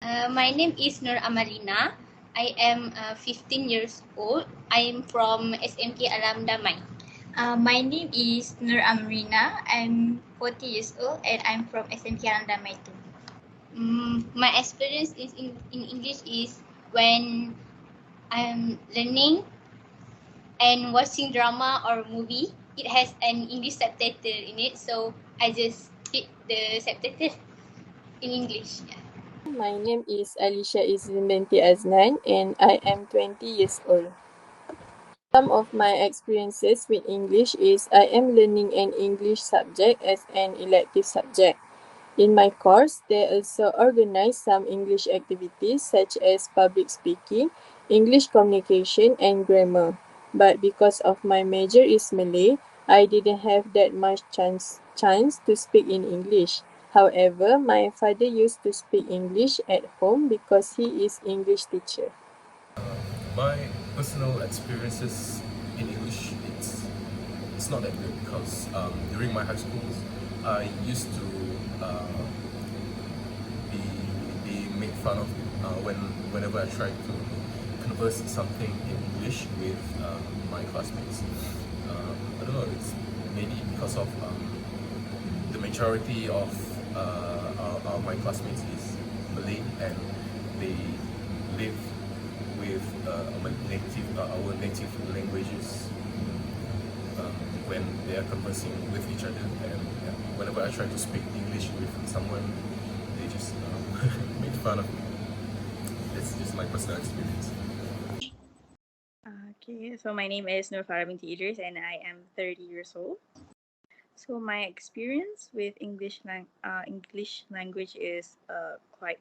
My name is Nur Amalina. I am 15 years old. I am from SMK Alam Damai. My name is Nur Amrina. I'm 40 years old and I'm from SMK Alam Damai too. My experience in English is when I'm learning and watching drama or movie. It has an English subtitle in it, so I just read the subtitle in English. Yeah. My name is Alicia Izrin binti Aznan and I am 20 years old. Some of my experiences with English is I am learning an English subject as an elective subject. In my course, they also organize some English activities such as public speaking, English communication, and grammar. But because of my major is Malay, I didn't have that much chance to speak in English. However, my father used to speak English at home because he is English teacher. My personal experiences in English, it's not that good because during my high schools, I used to be made fun of whenever I tried to converse something in English with my classmates. I don't know, it's maybe because of the majority of my classmates is Malay and they live with our native languages when they are conversing with each other, and whenever I try to speak English with someone, they just make fun of me. That's just my personal experience. Okay, so my name is Nur Farah binti Idris and I am 30 years old. So my experience with English language is quite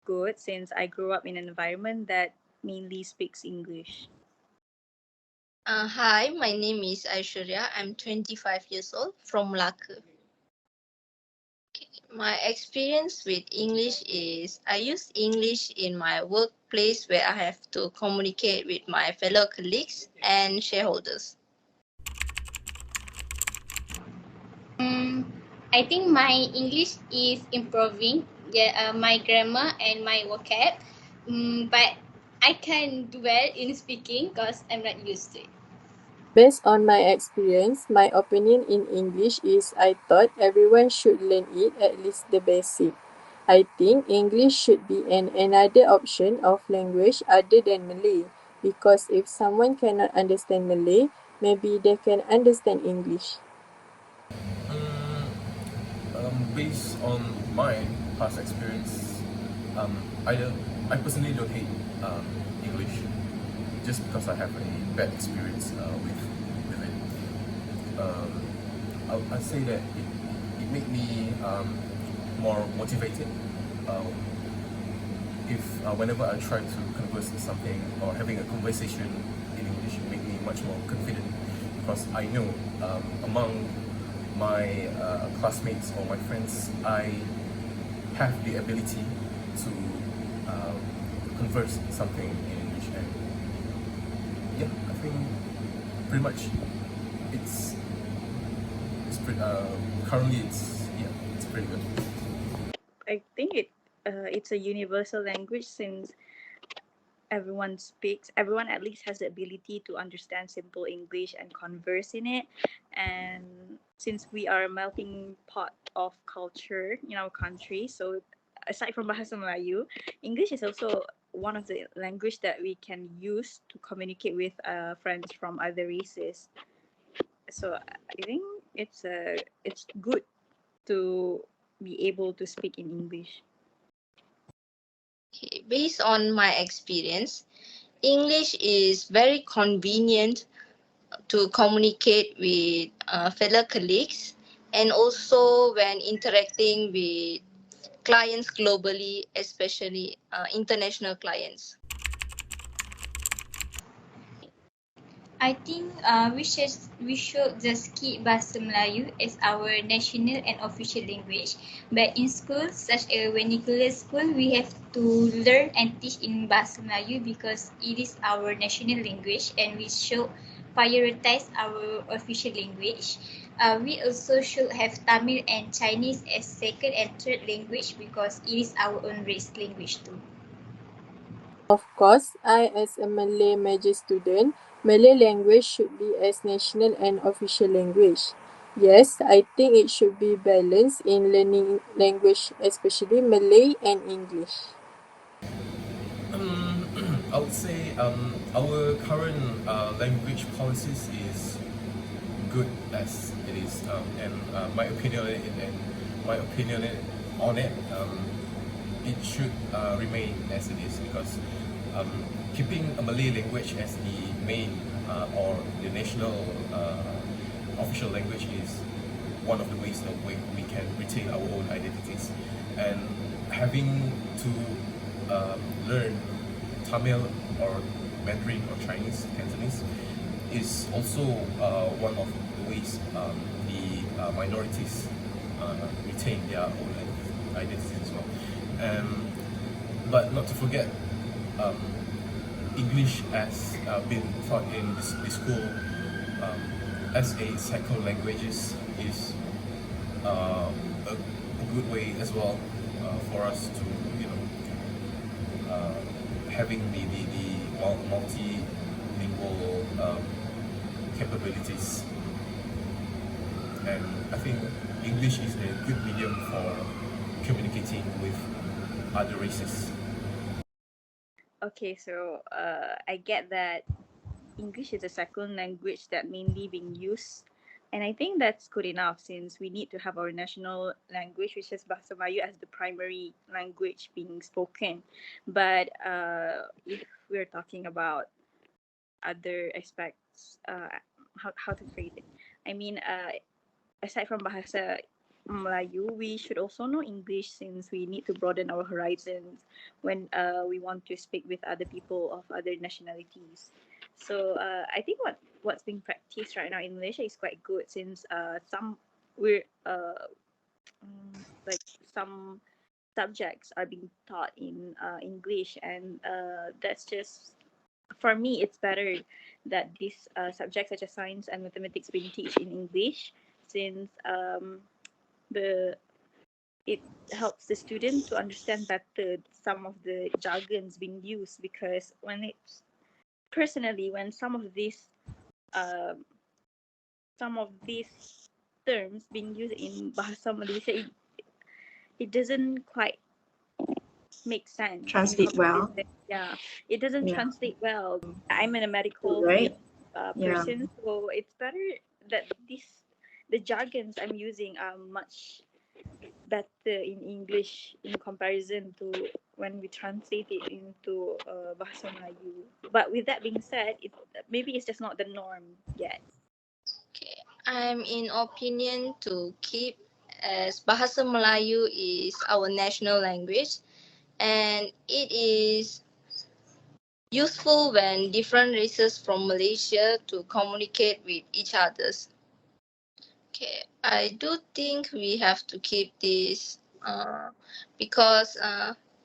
good since I grew up in an environment that mainly speaks English. Hi, my name is Aishwarya. I'm 25 years old from Malacca. My experience with English is I use English in my workplace where I have to communicate with my fellow colleagues and shareholders. I think my English is improving. Yeah, my grammar and my vocab. But I can do well in speaking because I'm not used to it. Based on my experience, my opinion in English is I thought everyone should learn it at least the basic. I think English should be another option of language other than Malay because if someone cannot understand Malay, maybe they can understand English. Based on my past experience, I personally don't hate English just because I have a bad experience with it. I'd say that it made me more motivated. If whenever I try to converse in something or having a conversation in English, it made me much more confident because I know among my classmates or my friends, I have the ability to converse something in English, and yeah, I think pretty much it's currently it's pretty good. I think it's a universal language since everyone at least has the ability to understand simple English and converse in it. And since we are a melting pot of culture in our country, so aside from Bahasa Melayu, English is also one of the language that we can use to communicate with friends from other races. So I think it's good to be able to speak in English. Okay, based on my experience, English is very convenient to communicate with fellow colleagues and also when interacting with clients globally, especially international clients. I think we should just keep Bahasa Melayu as our national and official language. But in schools, such as vernacular school, we have to learn and teach in Bahasa Melayu because it is our national language and we should prioritize our official language. We also should have Tamil and Chinese as second and third language because it is our own race language too. Of course, I as a Malay major student, Malay language should be as national and official language. Yes, I think it should be balanced in learning language, especially Malay and English. I would say our current language policies is good as it is, and my opinion on it, it should remain as it is because keeping a Malay language as the main or the national official language is one of the ways that we can retain our own identities, and having to learn Tamil or Mandarin or Chinese, Cantonese is also one of the ways the minorities retain their own identities as well. But not to forget, English has been taught in the school as a second language is a good way as well for us to having the multilingual capabilities, and I think English is a good medium for communicating with other races. Okay, so I get that English is a second language that mainly being used, and I think that's good enough since we need to have our national language, which is Bahasa Melayu, as the primary language being spoken. But if we're talking about other aspects, how to phrase it? I mean, aside from Bahasa Melayu, we should also know English since we need to broaden our horizons when we want to speak with other people of other nationalities. So I think what's being practiced right now in Malaysia is quite good since like some subjects are being taught in English, and that's just, for me, it's better that these subjects such as science and mathematics being taught in English since it helps the student to understand better some of the jargons being used, because when some of these terms being used in Bahasa Malaysia, it doesn't quite make sense. Translate well. Yeah, it doesn't Yeah. translate well. I'm in a medical Right? person, so it's better that the jargons I'm using are much better in English in comparison to when we translate it into Bahasa Melayu. But with that being said, maybe it's just not the norm yet. Okay, I'm in opinion to keep as Bahasa Melayu is our national language, and it is useful when different races from Malaysia to communicate with each others. Okay, I do think we have to keep this because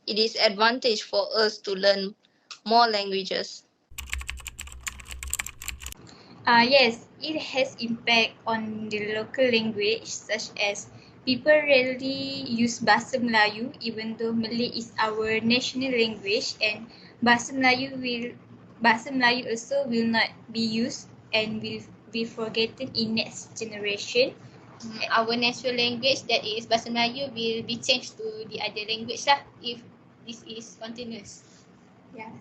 it is advantage for us to learn more languages. Yes, it has impact on the local language, such as people rarely use Bahasa Melayu, even though Malay is our national language, and Bahasa Melayu also will not be used and will be forgotten in next generation. Our national language, that is Bahasa Melayu, will be changed to the other language lah if this is continuous. Yeah.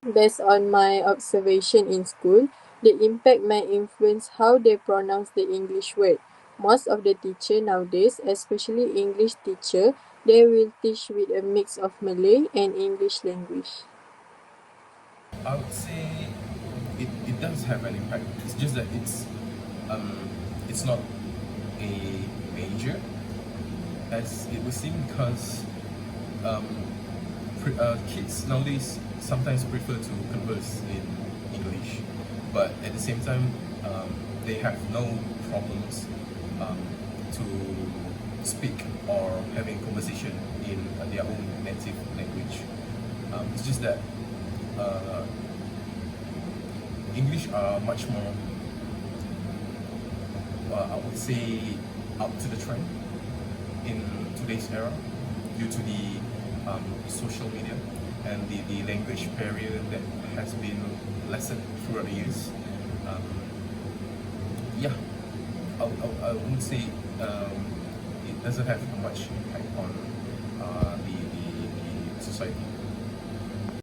Based on my observation in school, the impact may influence how they pronounce the English word. Most of the teacher nowadays, especially English teacher, they will teach with a mix of Malay and English language. I would say it does have an impact. It's just that it's not a major as it would seem, because kids nowadays sometimes prefer to converse in English, but at the same time they have no problems to speak or having conversation in their own native language. It's just that English are much more I would say, up to the trend in today's era due to the social media and the language barrier that has been lessened throughout the years. Yeah, I wouldn't say it doesn't have much impact on the society.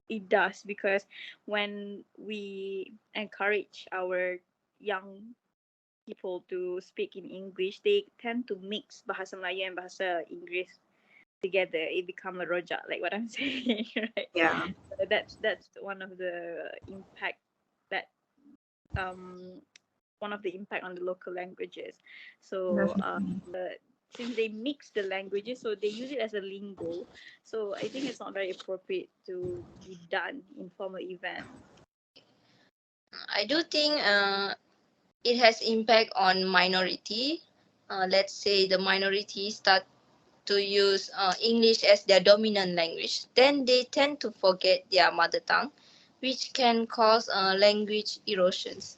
It does, because when we encourage our young people to speak in English, they tend to mix Bahasa Melayu and Bahasa Inggris together. It become a rojak, like what I'm saying, right? Yeah. So that's one of the impact that one of the impact on the local languages. So since they mix the languages, so they use it as a lingo. So I think it's not very appropriate to be done in formal event. I do think it has impact on minority. Let's say the minority start to use English as their dominant language, then they tend to forget their mother tongue, which can cause language erosions.